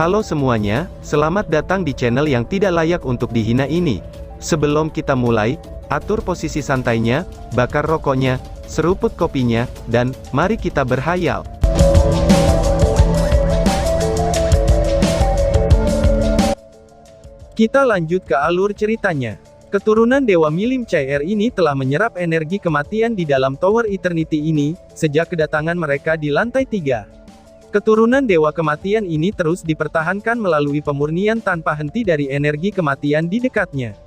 Halo semuanya, selamat datang di channel yang tidak layak untuk dihina ini. Sebelum kita mulai, atur posisi santainya, bakar rokoknya, seruput kopinya, dan mari kita berhayal. Kita lanjut ke alur ceritanya. Keturunan Dewa Milim Chair ini telah menyerap energi kematian di dalam Tower Eternity ini, sejak kedatangan mereka di lantai 3. Keturunan Dewa Kematian ini terus dipertahankan melalui pemurnian tanpa henti dari energi kematian di dekatnya.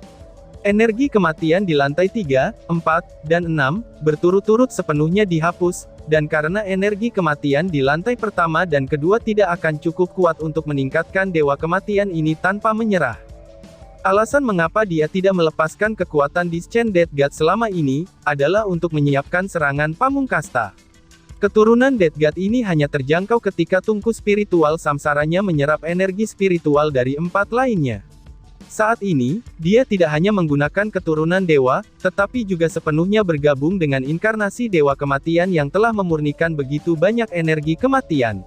Energi kematian di lantai 3, 4, dan 6, berturut-turut sepenuhnya dihapus, dan karena energi kematian di lantai pertama dan kedua tidak akan cukup kuat untuk meningkatkan Dewa Kematian ini tanpa menyerah. Alasan mengapa dia tidak melepaskan kekuatan Discharge Death God selama ini, adalah untuk menyiapkan serangan pamungkasta. Keturunan Death God ini hanya terjangkau ketika tungku spiritual samsaranya menyerap energi spiritual dari 4 lainnya. Saat ini, dia tidak hanya menggunakan keturunan dewa, tetapi juga sepenuhnya bergabung dengan inkarnasi Dewa Kematian yang telah memurnikan begitu banyak energi kematian.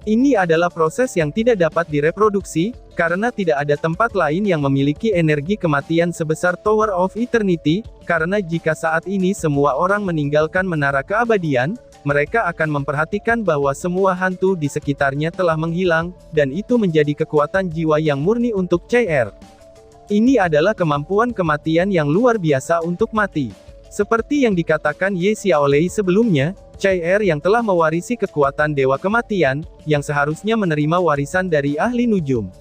Ini adalah proses yang tidak dapat direproduksi, karena tidak ada tempat lain yang memiliki energi kematian sebesar Tower of Eternity, karena jika saat ini semua orang meninggalkan menara keabadian, mereka akan memperhatikan bahwa semua hantu di sekitarnya telah menghilang, dan itu menjadi kekuatan jiwa yang murni untuk Chair. Ini adalah kemampuan kematian yang luar biasa untuk mati. Seperti yang dikatakan Ye Xiaolei sebelumnya, Chair yang telah mewarisi kekuatan Dewa Kematian, yang seharusnya menerima warisan dari ahli nujum.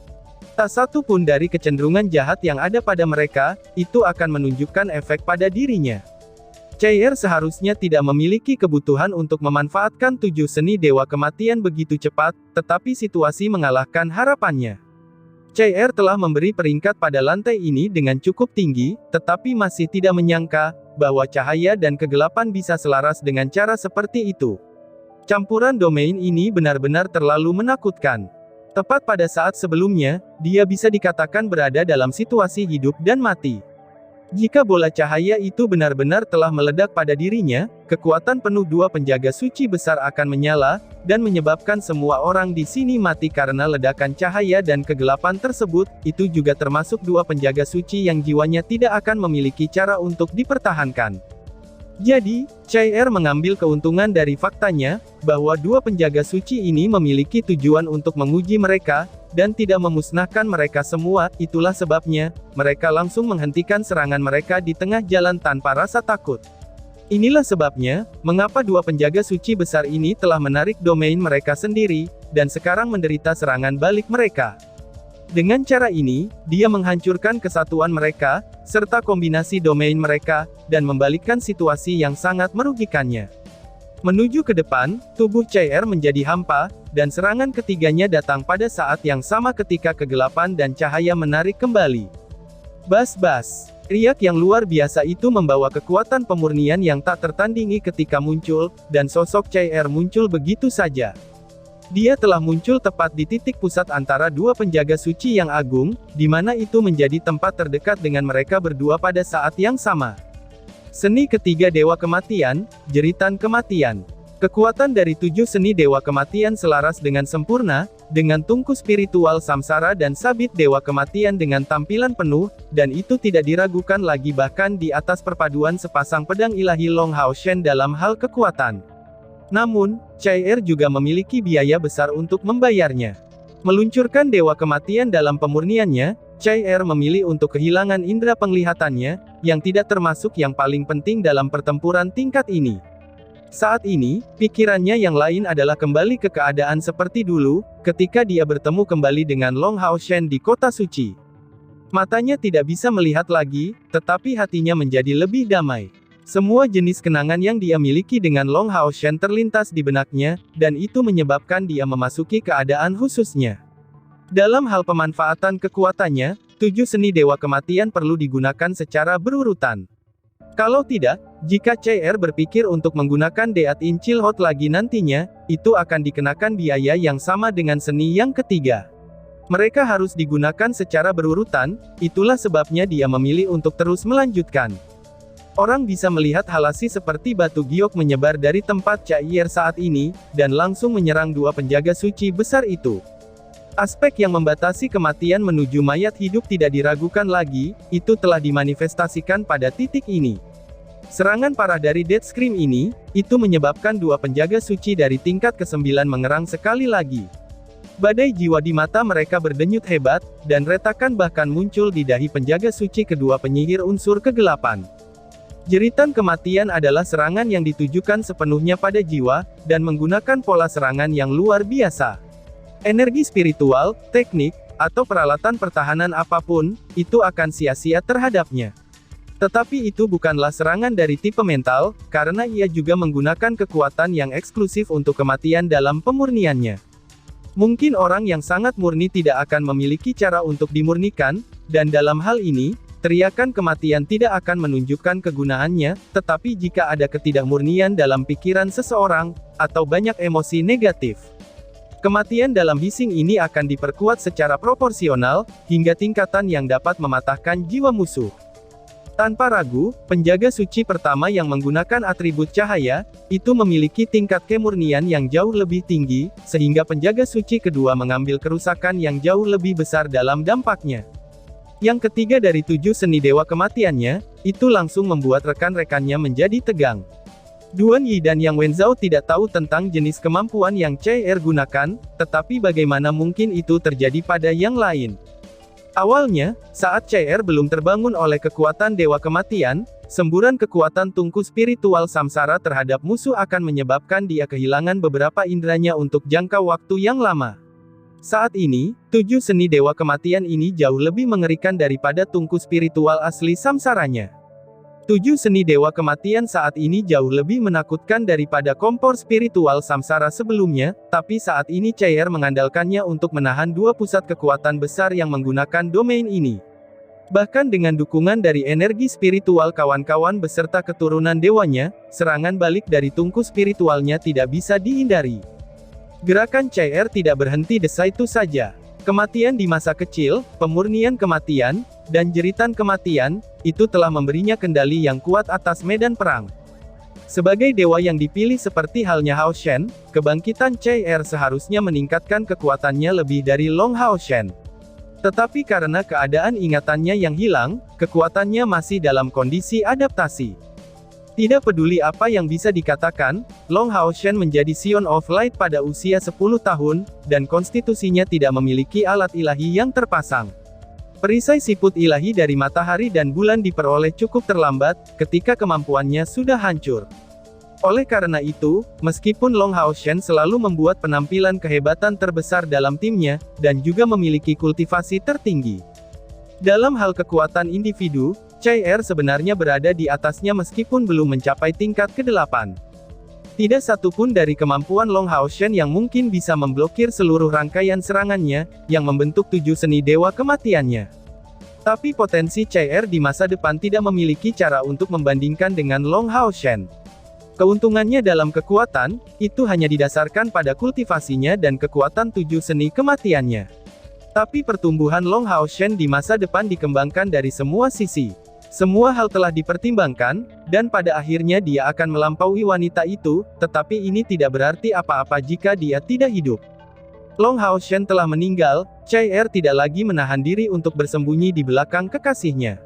Tak satu pun dari kecenderungan jahat yang ada pada mereka, itu akan menunjukkan efek pada dirinya. Chair seharusnya tidak memiliki kebutuhan untuk memanfaatkan 7 seni Dewa Kematian begitu cepat, tetapi situasi mengalahkan harapannya. Chair telah memberi peringkat pada lantai ini dengan cukup tinggi, tetapi masih tidak menyangka, bahwa cahaya dan kegelapan bisa selaras dengan cara seperti itu. Campuran domain ini benar-benar terlalu menakutkan. Tepat pada saat sebelumnya, dia bisa dikatakan berada dalam situasi hidup dan mati. Jika bola cahaya itu benar-benar telah meledak pada dirinya, kekuatan penuh 2 penjaga suci besar akan menyala, dan menyebabkan semua orang di sini mati karena ledakan cahaya dan kegelapan tersebut, itu juga termasuk 2 penjaga suci yang jiwanya tidak akan memiliki cara untuk dipertahankan. Jadi, Chair mengambil keuntungan dari faktanya, bahwa 2 penjaga suci ini memiliki tujuan untuk menguji mereka, dan tidak memusnahkan mereka semua. Itulah sebabnya, mereka langsung menghentikan serangan mereka di tengah jalan tanpa rasa takut. Inilah sebabnya, mengapa 2 penjaga suci besar ini telah menarik domain mereka sendiri, dan sekarang menderita serangan balik mereka. Dengan cara ini, dia menghancurkan kesatuan mereka, serta kombinasi domain mereka, dan membalikkan situasi yang sangat merugikannya. Menuju ke depan, tubuh Chair menjadi hampa, dan serangan ketiganya datang pada saat yang sama ketika kegelapan dan cahaya menarik kembali. Bas-bas. Riak yang luar biasa itu membawa kekuatan pemurnian yang tak tertandingi ketika muncul, dan sosok Chair muncul begitu saja. Dia telah muncul tepat di titik pusat antara 2 penjaga suci yang agung, di mana itu menjadi tempat terdekat dengan mereka berdua pada saat yang sama. Seni ketiga Dewa Kematian, Jeritan Kematian. Kekuatan dari 7 seni Dewa Kematian selaras dengan sempurna, dengan tungku spiritual samsara dan sabit Dewa Kematian dengan tampilan penuh, dan itu tidak diragukan lagi bahkan di atas perpaduan sepasang pedang ilahi Long Hao Shen dalam hal kekuatan. Namun, Chair juga memiliki biaya besar untuk membayarnya. Meluncurkan Dewa Kematian dalam pemurniannya, Chair memilih untuk kehilangan indera penglihatannya, yang tidak termasuk yang paling penting dalam pertempuran tingkat ini. Saat ini, pikirannya yang lain adalah kembali ke keadaan seperti dulu, ketika dia bertemu kembali dengan Long Hao Shen di Kota Suci. Matanya tidak bisa melihat lagi, tetapi hatinya menjadi lebih damai. Semua jenis kenangan yang dia miliki dengan Long Hao Shen terlintas di benaknya, dan itu menyebabkan dia memasuki keadaan khususnya. Dalam hal pemanfaatan kekuatannya, 7 seni Dewa Kematian perlu digunakan secara berurutan. Kalau tidak, jika Chair berpikir untuk menggunakan Deat Incil Hot lagi nantinya, itu akan dikenakan biaya yang sama dengan seni yang ketiga. Mereka harus digunakan secara berurutan, itulah sebabnya dia memilih untuk terus melanjutkan. Orang bisa melihat halasi seperti batu giok menyebar dari tempat Chair saat ini, dan langsung menyerang 2 penjaga suci besar itu. Aspek yang membatasi kematian menuju mayat hidup tidak diragukan lagi, itu telah dimanifestasikan pada titik ini. Serangan parah dari Death Scream ini, itu menyebabkan dua penjaga suci dari tingkat ke-9 mengerang sekali lagi. Badai jiwa di mata mereka berdenyut hebat, dan retakan bahkan muncul di dahi penjaga suci kedua penyihir unsur kegelapan. Jeritan kematian adalah serangan yang ditujukan sepenuhnya pada jiwa, dan menggunakan pola serangan yang luar biasa. Energi spiritual, teknik, atau peralatan pertahanan apapun, itu akan sia-sia terhadapnya. Tetapi itu bukanlah serangan dari tipe mental, karena ia juga menggunakan kekuatan yang eksklusif untuk kematian dalam pemurniannya. Mungkin orang yang sangat murni tidak akan memiliki cara untuk dimurnikan, dan dalam hal ini, teriakan kematian tidak akan menunjukkan kegunaannya, tetapi jika ada ketidakmurnian dalam pikiran seseorang, atau banyak emosi negatif, kematian dalam hising ini akan diperkuat secara proporsional, hingga tingkatan yang dapat mematahkan jiwa musuh. Tanpa ragu, penjaga suci pertama yang menggunakan atribut cahaya, itu memiliki tingkat kemurnian yang jauh lebih tinggi, sehingga penjaga suci kedua mengambil kerusakan yang jauh lebih besar dalam dampaknya. Yang ketiga dari 7 seni dewa kematiannya, itu langsung membuat rekan-rekannya menjadi tegang. Duan Yi dan Yang Wenzhou tidak tahu tentang jenis kemampuan yang CR gunakan, tetapi bagaimana mungkin itu terjadi pada yang lain. Awalnya, saat CR belum terbangun oleh kekuatan Dewa Kematian, semburan kekuatan tungku spiritual samsara terhadap musuh akan menyebabkan dia kehilangan beberapa inderanya untuk jangka waktu yang lama. Saat ini, 7 seni Dewa Kematian ini jauh lebih mengerikan daripada tungku spiritual asli samsaranya. 7 seni Dewa Kematian saat ini jauh lebih menakutkan daripada kompor spiritual samsara sebelumnya, tapi saat ini CR mengandalkannya untuk menahan 2 pusat kekuatan besar yang menggunakan domain ini. Bahkan dengan dukungan dari energi spiritual kawan-kawan beserta keturunan dewanya, serangan balik dari tungku spiritualnya tidak bisa dihindari. Gerakan CR tidak berhenti desai itu saja. Kematian di masa kecil, pemurnian kematian, dan jeritan kematian, itu telah memberinya kendali yang kuat atas medan perang. Sebagai dewa yang dipilih seperti halnya Hao Shen, kebangkitan CR seharusnya meningkatkan kekuatannya lebih dari Long Hao Shen. Tetapi karena keadaan ingatannya yang hilang, kekuatannya masih dalam kondisi adaptasi. Tidak peduli apa yang bisa dikatakan, Long Hao Shen menjadi Sion of Light pada usia 10 tahun, dan konstitusinya tidak memiliki alat ilahi yang terpasang. Perisai siput ilahi dari matahari dan bulan diperoleh cukup terlambat, ketika kemampuannya sudah hancur. Oleh karena itu, meskipun Long Hao Shen selalu membuat penampilan kehebatan terbesar dalam timnya, dan juga memiliki kultivasi tertinggi. Dalam hal kekuatan individu, CR sebenarnya berada di atasnya meskipun belum mencapai tingkat ke-8. Tidak satupun dari kemampuan Long Hao Shen yang mungkin bisa memblokir seluruh rangkaian serangannya, yang membentuk 7 seni dewa kematiannya. Tapi potensi CR di masa depan tidak memiliki cara untuk membandingkan dengan Long Hao Shen. Keuntungannya dalam kekuatan, itu hanya didasarkan pada kultivasinya dan kekuatan 7 seni kematiannya. Tapi pertumbuhan Long Hao Shen di masa depan dikembangkan dari semua sisi. Semua hal telah dipertimbangkan, dan pada akhirnya dia akan melampaui wanita itu, tetapi ini tidak berarti apa-apa jika dia tidak hidup. Long Hao Shen telah meninggal, CR tidak lagi menahan diri untuk bersembunyi di belakang kekasihnya.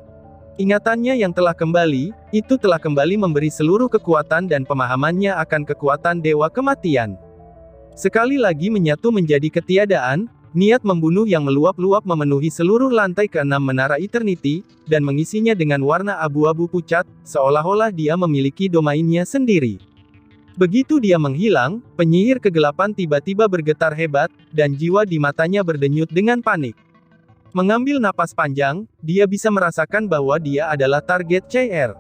Ingatannya yang telah kembali, itu telah kembali memberi seluruh kekuatan dan pemahamannya akan kekuatan Dewa Kematian. Sekali lagi menyatu menjadi ketiadaan, niat membunuh yang meluap-luap memenuhi seluruh lantai ke-6 menara Eternity, dan mengisinya dengan warna abu-abu pucat, seolah-olah dia memiliki domainnya sendiri. Begitu dia menghilang, penyihir kegelapan tiba-tiba bergetar hebat, dan jiwa di matanya berdenyut dengan panik. Mengambil napas panjang, dia bisa merasakan bahwa dia adalah target CR.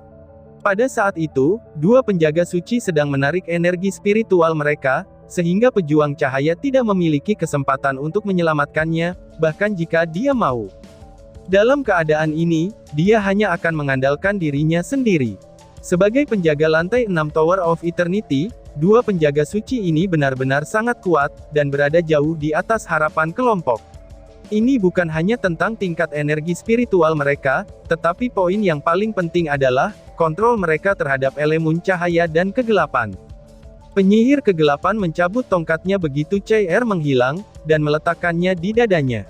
Pada saat itu, 2 penjaga suci sedang menarik energi spiritual mereka, sehingga pejuang cahaya tidak memiliki kesempatan untuk menyelamatkannya, bahkan jika dia mau. Dalam keadaan ini, dia hanya akan mengandalkan dirinya sendiri. Sebagai penjaga lantai 6 Tower of Eternity, 2 penjaga suci ini benar-benar sangat kuat, dan berada jauh di atas harapan kelompok. Ini bukan hanya tentang tingkat energi spiritual mereka, tetapi poin yang paling penting adalah, kontrol mereka terhadap elemen cahaya dan kegelapan. Penyihir kegelapan mencabut tongkatnya begitu CR menghilang, dan meletakkannya di dadanya.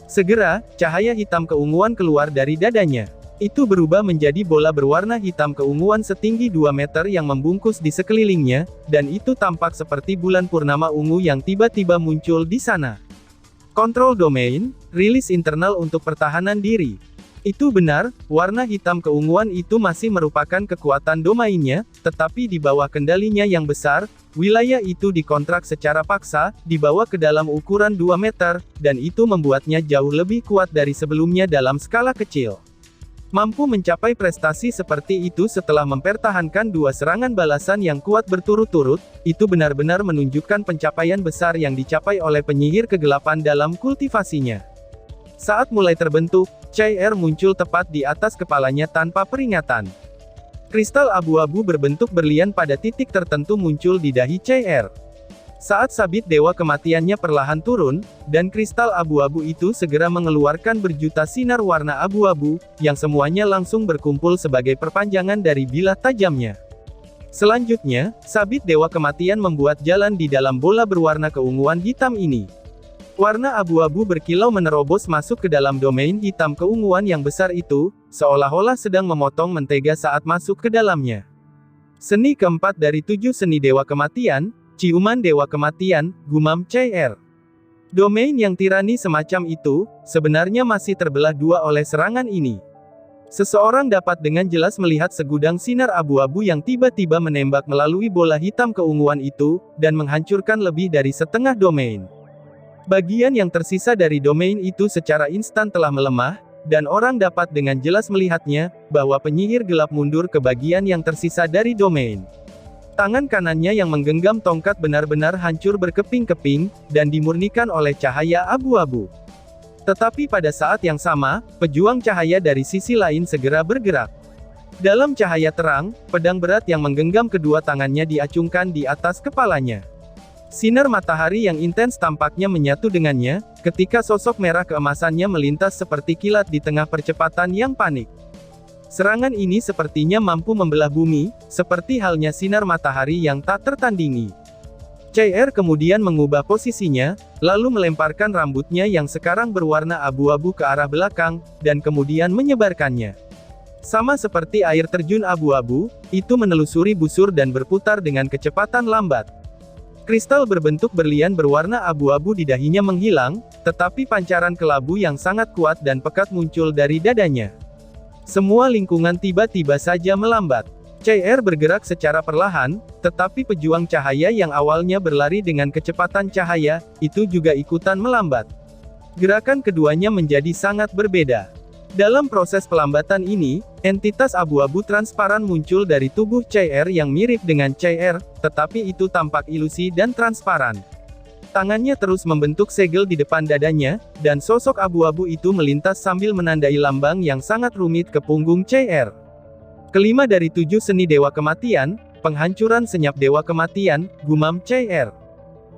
Segera, cahaya hitam keunguan keluar dari dadanya. Itu berubah menjadi bola berwarna hitam keunguan setinggi 2 meter yang membungkus di sekelilingnya, dan itu tampak seperti bulan purnama ungu yang tiba-tiba muncul di sana. Kontrol domain, rilis internal untuk pertahanan diri. Itu benar, warna hitam keunguan itu masih merupakan kekuatan domainnya, tetapi di bawah kendalinya yang besar, wilayah itu dikontrak secara paksa, dibawa ke dalam ukuran 2 meter, dan itu membuatnya jauh lebih kuat dari sebelumnya dalam skala kecil. Mampu mencapai prestasi seperti itu setelah mempertahankan 2 serangan balasan yang kuat berturut-turut, itu benar-benar menunjukkan pencapaian besar yang dicapai oleh penyihir kegelapan dalam kultivasinya. Saat mulai terbentuk, CR muncul tepat di atas kepalanya tanpa peringatan. Kristal abu-abu berbentuk berlian pada titik tertentu muncul di dahi CR. Saat sabit dewa kematiannya perlahan turun, dan kristal abu-abu itu segera mengeluarkan berjuta sinar warna abu-abu, yang semuanya langsung berkumpul sebagai perpanjangan dari bilah tajamnya. Selanjutnya, sabit dewa kematian membuat jalan di dalam bola berwarna keunguan hitam ini. Warna abu-abu berkilau menerobos masuk ke dalam domain hitam keunguan yang besar itu, seolah-olah sedang memotong mentega saat masuk ke dalamnya. Seni keempat dari 7 seni dewa kematian, ciuman dewa kematian, gumam CR. Domain yang tirani semacam itu, sebenarnya masih terbelah 2 oleh serangan ini. Seseorang dapat dengan jelas melihat segudang sinar abu-abu yang tiba-tiba menembak melalui bola hitam keunguan itu, dan menghancurkan lebih dari setengah domain. Bagian yang tersisa dari domain itu secara instan telah melemah, dan orang dapat dengan jelas melihatnya, bahwa penyihir gelap mundur ke bagian yang tersisa dari domain. Tangan kanannya yang menggenggam tongkat benar-benar hancur berkeping-keping, dan dimurnikan oleh cahaya abu-abu. Tetapi pada saat yang sama, pejuang cahaya dari sisi lain segera bergerak. Dalam cahaya terang, pedang berat yang menggenggam kedua tangannya diacungkan di atas kepalanya. Sinar matahari yang intens tampaknya menyatu dengannya, ketika sosok merah keemasannya melintas seperti kilat di tengah percepatan yang panik. Serangan ini sepertinya mampu membelah bumi, seperti halnya sinar matahari yang tak tertandingi. CR kemudian mengubah posisinya, lalu melemparkan rambutnya yang sekarang berwarna abu-abu ke arah belakang, dan kemudian menyebarkannya. Sama seperti air terjun abu-abu, itu menelusuri busur dan berputar dengan kecepatan lambat. Kristal berbentuk berlian berwarna abu-abu di dahinya menghilang, tetapi pancaran kelabu yang sangat kuat dan pekat muncul dari dadanya. Semua lingkungan tiba-tiba saja melambat. CR bergerak secara perlahan, tetapi pejuang cahaya yang awalnya berlari dengan kecepatan cahaya, itu juga ikutan melambat. Gerakan keduanya menjadi sangat berbeda. Dalam proses pelambatan ini, entitas abu-abu transparan muncul dari tubuh CR yang mirip dengan CR, tetapi itu tampak ilusi dan transparan. Tangannya terus membentuk segel di depan dadanya, dan sosok abu-abu itu melintas sambil menandai lambang yang sangat rumit ke punggung CR. Kelima dari 7 seni dewa kematian, penghancuran senyap dewa kematian, gumam CR.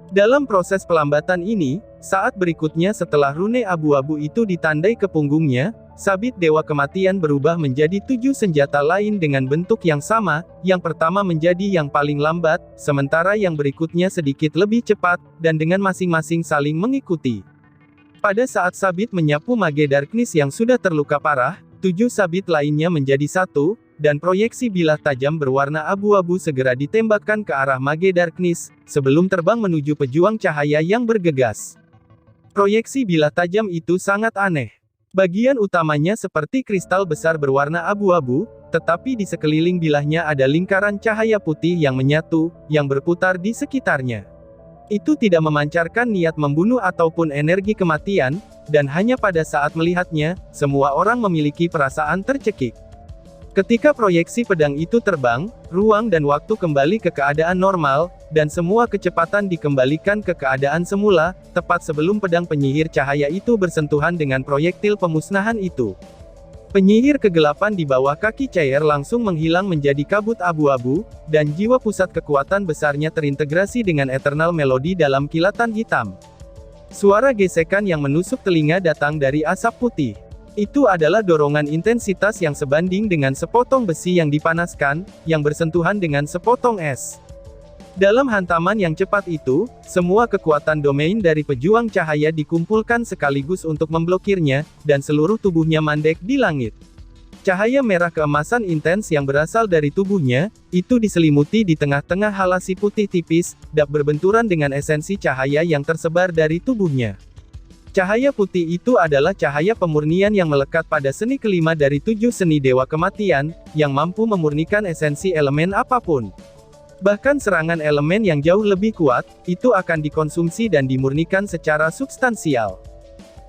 Dalam proses pelambatan ini, saat berikutnya setelah rune abu-abu itu ditandai ke punggungnya, sabit dewa kematian berubah menjadi 7 senjata lain dengan bentuk yang sama, yang pertama menjadi yang paling lambat, sementara yang berikutnya sedikit lebih cepat, dan dengan masing-masing saling mengikuti. Pada saat sabit menyapu mage darkness yang sudah terluka parah, 7 sabit lainnya menjadi satu, dan proyeksi bilah tajam berwarna abu-abu segera ditembakkan ke arah mage darkness, sebelum terbang menuju pejuang cahaya yang bergegas. Proyeksi bilah tajam itu sangat aneh. Bagian utamanya seperti kristal besar berwarna abu-abu, tetapi di sekeliling bilahnya ada lingkaran cahaya putih yang menyatu, yang berputar di sekitarnya. Itu tidak memancarkan niat membunuh ataupun energi kematian, dan hanya pada saat melihatnya, semua orang memiliki perasaan tercekik. Ketika proyeksi pedang itu terbang, ruang dan waktu kembali ke keadaan normal, dan semua kecepatan dikembalikan ke keadaan semula, tepat sebelum pedang penyihir cahaya itu bersentuhan dengan proyektil pemusnahan itu. Penyihir kegelapan di bawah kaki CR langsung menghilang menjadi kabut abu-abu, dan jiwa pusat kekuatan besarnya terintegrasi dengan Eternal Melody dalam kilatan hitam. Suara gesekan yang menusuk telinga datang dari asap putih. Itu adalah dorongan intensitas yang sebanding dengan sepotong besi yang dipanaskan, yang bersentuhan dengan sepotong es. Dalam hantaman yang cepat itu, semua kekuatan domain dari pejuang cahaya dikumpulkan sekaligus untuk memblokirnya, dan seluruh tubuhnya mandek di langit. Cahaya merah keemasan intens yang berasal dari tubuhnya, itu diselimuti di tengah-tengah halasi putih tipis, berbenturan dengan esensi cahaya yang tersebar dari tubuhnya. Cahaya putih itu adalah cahaya pemurnian yang melekat pada seni kelima dari 7 seni dewa kematian, yang mampu memurnikan esensi elemen apapun. Bahkan serangan elemen yang jauh lebih kuat, itu akan dikonsumsi dan dimurnikan secara substansial.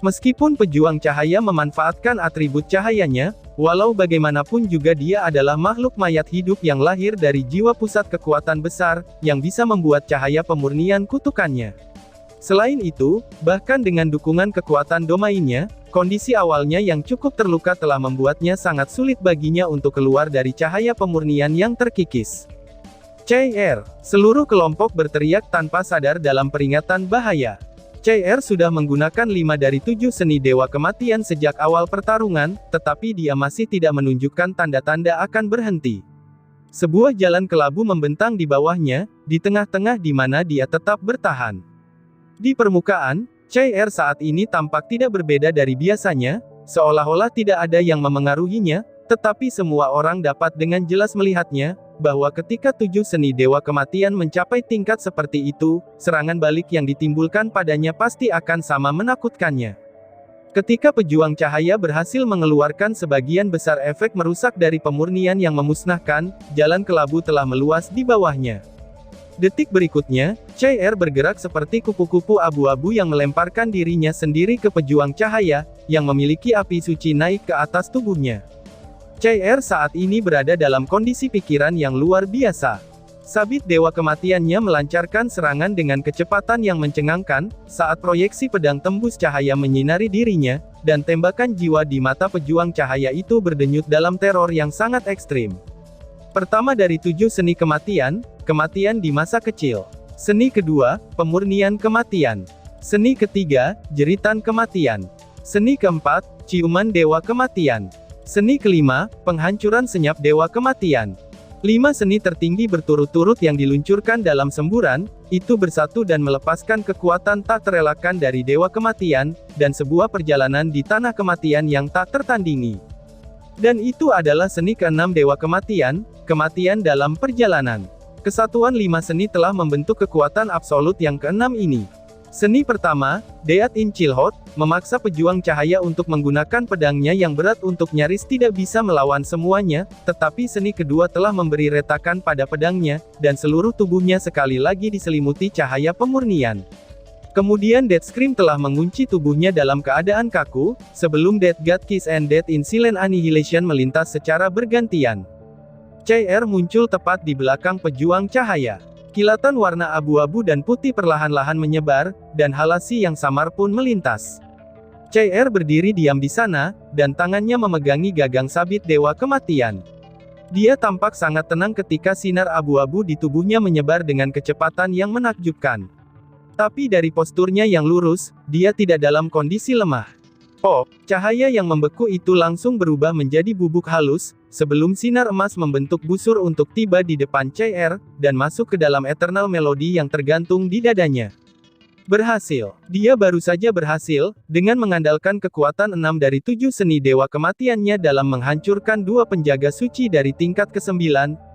Meskipun pejuang cahaya memanfaatkan atribut cahayanya, walau bagaimanapun juga dia adalah makhluk mayat hidup yang lahir dari jiwa pusat kekuatan besar, yang bisa membuat cahaya pemurnian kutukannya. Selain itu, bahkan dengan dukungan kekuatan domainnya, kondisi awalnya yang cukup terluka telah membuatnya sangat sulit baginya untuk keluar dari cahaya pemurnian yang terkikis. CR. Seluruh kelompok berteriak tanpa sadar dalam peringatan bahaya. CR sudah menggunakan 5 dari 7 seni dewa kematian sejak awal pertarungan, tetapi dia masih tidak menunjukkan tanda-tanda akan berhenti. Sebuah jalan kelabu membentang di bawahnya, di tengah-tengah di mana dia tetap bertahan. Di permukaan, CR saat ini tampak tidak berbeda dari biasanya, seolah-olah tidak ada yang memengaruhinya, tetapi semua orang dapat dengan jelas melihatnya, bahwa ketika 7 seni dewa kematian mencapai tingkat seperti itu, serangan balik yang ditimbulkan padanya pasti akan sama menakutkannya. Ketika pejuang cahaya berhasil mengeluarkan sebagian besar efek merusak dari pemurnian yang memusnahkan, jalan kelabu telah meluas di bawahnya. Detik berikutnya, CR bergerak seperti kupu-kupu abu-abu yang melemparkan dirinya sendiri ke pejuang cahaya, yang memiliki api suci naik ke atas tubuhnya. CR saat ini berada dalam kondisi pikiran yang luar biasa. Sabit dewa kematiannya melancarkan serangan dengan kecepatan yang mencengangkan, saat proyeksi pedang tembus cahaya menyinari dirinya, dan tembakan jiwa di mata pejuang cahaya itu berdenyut dalam teror yang sangat ekstrim. Pertama dari 7 seni kematian, kematian di masa kecil. Seni kedua, pemurnian kematian. Seni ketiga, jeritan kematian. Seni keempat, ciuman dewa kematian. Seni kelima, penghancuran senyap dewa kematian. 5 seni tertinggi berturut-turut yang diluncurkan dalam semburan, itu bersatu dan melepaskan kekuatan tak terelakkan dari dewa kematian, dan sebuah perjalanan di tanah kematian yang tak tertandingi. Dan itu adalah seni keenam dewa kematian, kematian dalam perjalanan. Kesatuan 5 seni telah membentuk kekuatan absolut yang keenam ini. Seni pertama, Deat in Chilhot, memaksa pejuang cahaya untuk menggunakan pedangnya yang berat untuk nyaris tidak bisa melawan semuanya, tetapi seni kedua telah memberi retakan pada pedangnya, dan seluruh tubuhnya sekali lagi diselimuti cahaya pemurnian. Kemudian Death Scream telah mengunci tubuhnya dalam keadaan kaku, sebelum Death God Kiss and Death in Silent Annihilation melintas secara bergantian. CR muncul tepat di belakang pejuang cahaya. Kilatan warna abu-abu dan putih perlahan-lahan menyebar, dan halasi yang samar pun melintas. CR berdiri diam di sana, dan tangannya memegangi gagang sabit dewa kematian. Dia tampak sangat tenang ketika sinar abu-abu di tubuhnya menyebar dengan kecepatan yang menakjubkan. Tapi dari posturnya yang lurus, dia tidak dalam kondisi lemah. Cahaya yang membeku itu langsung berubah menjadi bubuk halus, sebelum sinar emas membentuk busur untuk tiba di depan CR, dan masuk ke dalam Eternal Melody yang tergantung di dadanya. Berhasil. Dia baru saja berhasil, dengan mengandalkan kekuatan 6 dari 7 seni dewa kematiannya dalam menghancurkan 2 penjaga suci dari tingkat ke-9,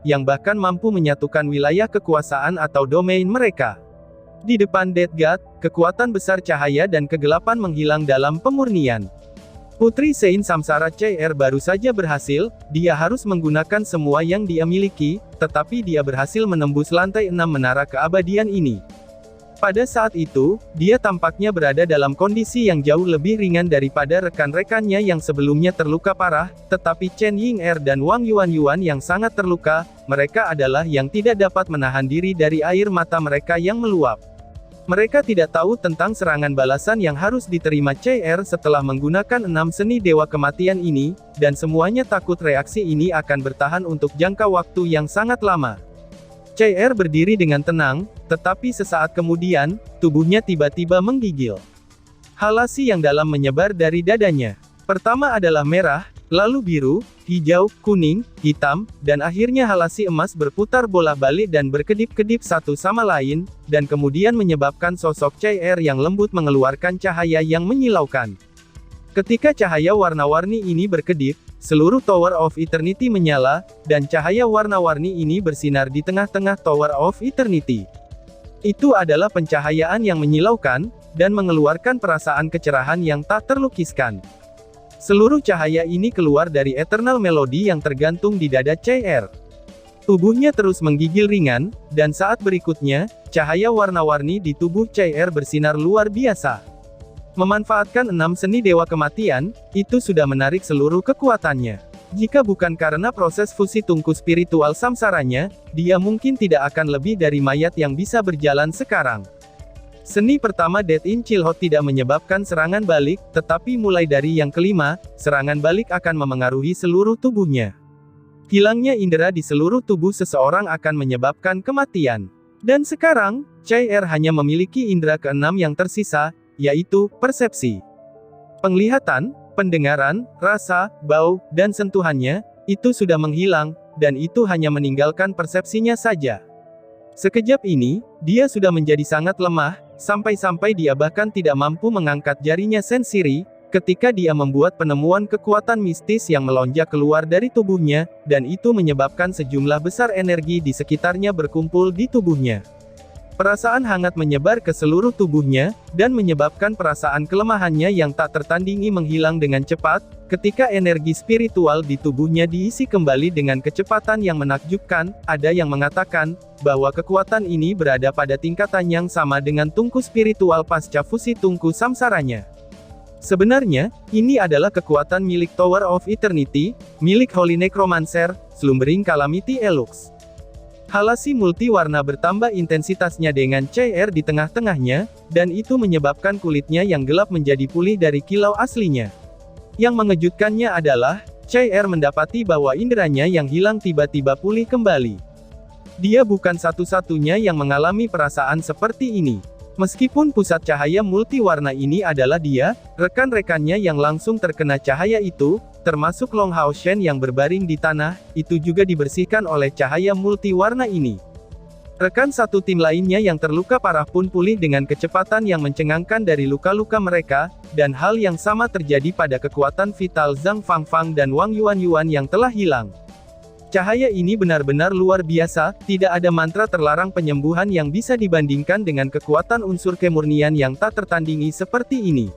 yang bahkan mampu menyatukan wilayah kekuasaan atau domain mereka. Di depan Death God, kekuatan besar cahaya dan kegelapan menghilang dalam pemurnian. Putri Sein Samsara CR baru saja berhasil, dia harus menggunakan semua yang dia miliki, tetapi dia berhasil menembus lantai 6 menara keabadian ini. Pada saat itu, dia tampaknya berada dalam kondisi yang jauh lebih ringan daripada rekan-rekannya yang sebelumnya terluka parah, tetapi Chen Ying-er dan Wang Yuan-Yuan yang sangat terluka, mereka adalah yang tidak dapat menahan diri dari air mata mereka yang meluap. Mereka tidak tahu tentang serangan balasan yang harus diterima CR setelah menggunakan 6 seni dewa kematian ini, dan semuanya takut reaksi ini akan bertahan untuk jangka waktu yang sangat lama. CR berdiri dengan tenang, tetapi sesaat kemudian, tubuhnya tiba-tiba menggigil. Halasi yang dalam menyebar dari dadanya. Pertama adalah merah, lalu biru, hijau, kuning, hitam, dan akhirnya halasi emas berputar bolak-balik dan berkedip-kedip satu sama lain, dan kemudian menyebabkan sosok Chai yang lembut mengeluarkan cahaya yang menyilaukan. Ketika cahaya warna-warni ini berkedip, seluruh Tower of Eternity menyala, dan cahaya warna-warni ini bersinar di tengah-tengah Tower of Eternity. Itu adalah pencahayaan yang menyilaukan, dan mengeluarkan perasaan kecerahan yang tak terlukiskan. Seluruh cahaya ini keluar dari Eternal Melody yang tergantung di dada Chai. Tubuhnya terus menggigil ringan, dan saat berikutnya, cahaya warna-warni di tubuh Chai bersinar luar biasa. Memanfaatkan 6 seni Dewa Kematian, itu sudah menarik seluruh kekuatannya. Jika bukan karena proses fusi tungku spiritual samsaranya, dia mungkin tidak akan lebih dari mayat yang bisa berjalan sekarang. Seni pertama Death in Chillhouse tidak menyebabkan serangan balik, tetapi mulai dari yang kelima, serangan balik akan memengaruhi seluruh tubuhnya. Hilangnya indera di seluruh tubuh seseorang akan menyebabkan kematian. Dan sekarang, Chai hanya memiliki indera keenam yang tersisa, yaitu persepsi. Penglihatan, pendengaran, rasa, bau, dan sentuhannya, itu sudah menghilang, dan itu hanya meninggalkan persepsinya saja. Sekejap ini, dia sudah menjadi sangat lemah, sampai-sampai dia bahkan tidak mampu mengangkat jarinya sendiri, ketika dia membuat penemuan kekuatan mistis yang melonjak keluar dari tubuhnya, dan itu menyebabkan sejumlah besar energi di sekitarnya berkumpul di tubuhnya. Perasaan hangat menyebar ke seluruh tubuhnya, dan menyebabkan perasaan kelemahannya yang tak tertandingi menghilang dengan cepat, ketika energi spiritual di tubuhnya diisi kembali dengan kecepatan yang menakjubkan. Ada yang mengatakan, bahwa kekuatan ini berada pada tingkatan yang sama dengan tungku spiritual pasca fusi tungku samsaranya. Sebenarnya, ini adalah kekuatan milik Tower of Eternity, milik Holy Necromancer, Slumbering Calamity Elux. Halasi multi-warna bertambah intensitasnya dengan Chai di tengah-tengahnya, dan itu menyebabkan kulitnya yang gelap menjadi pulih dari kilau aslinya. Yang mengejutkannya adalah, Chai mendapati bahwa inderanya yang hilang tiba-tiba pulih kembali. Dia bukan satu-satunya yang mengalami perasaan seperti ini. Meskipun pusat cahaya multi-warna ini adalah dia, rekan-rekannya yang langsung terkena cahaya itu, termasuk Long Hao Shen yang berbaring di tanah, itu juga dibersihkan oleh cahaya multi-warna ini. Rekan satu tim lainnya yang terluka parah pun pulih dengan kecepatan yang mencengangkan dari luka-luka mereka, dan hal yang sama terjadi pada kekuatan vital Zhang Fangfang dan Wang Yuan yang telah hilang. Cahaya ini benar-benar luar biasa, tidak ada mantra terlarang penyembuhan yang bisa dibandingkan dengan kekuatan unsur kemurnian yang tak tertandingi seperti ini.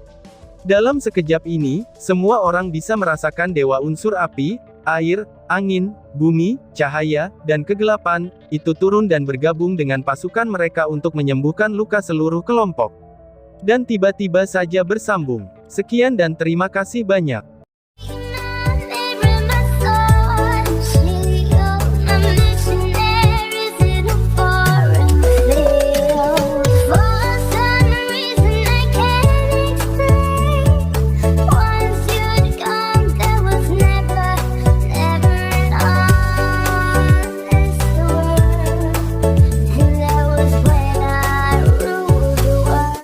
Dalam sekejap ini, semua orang bisa merasakan dewa unsur api, air, angin, bumi, cahaya, dan kegelapan, itu turun dan bergabung dengan pasukan mereka untuk menyembuhkan luka seluruh kelompok. Dan tiba-tiba saja bersambung. Sekian dan terima kasih banyak.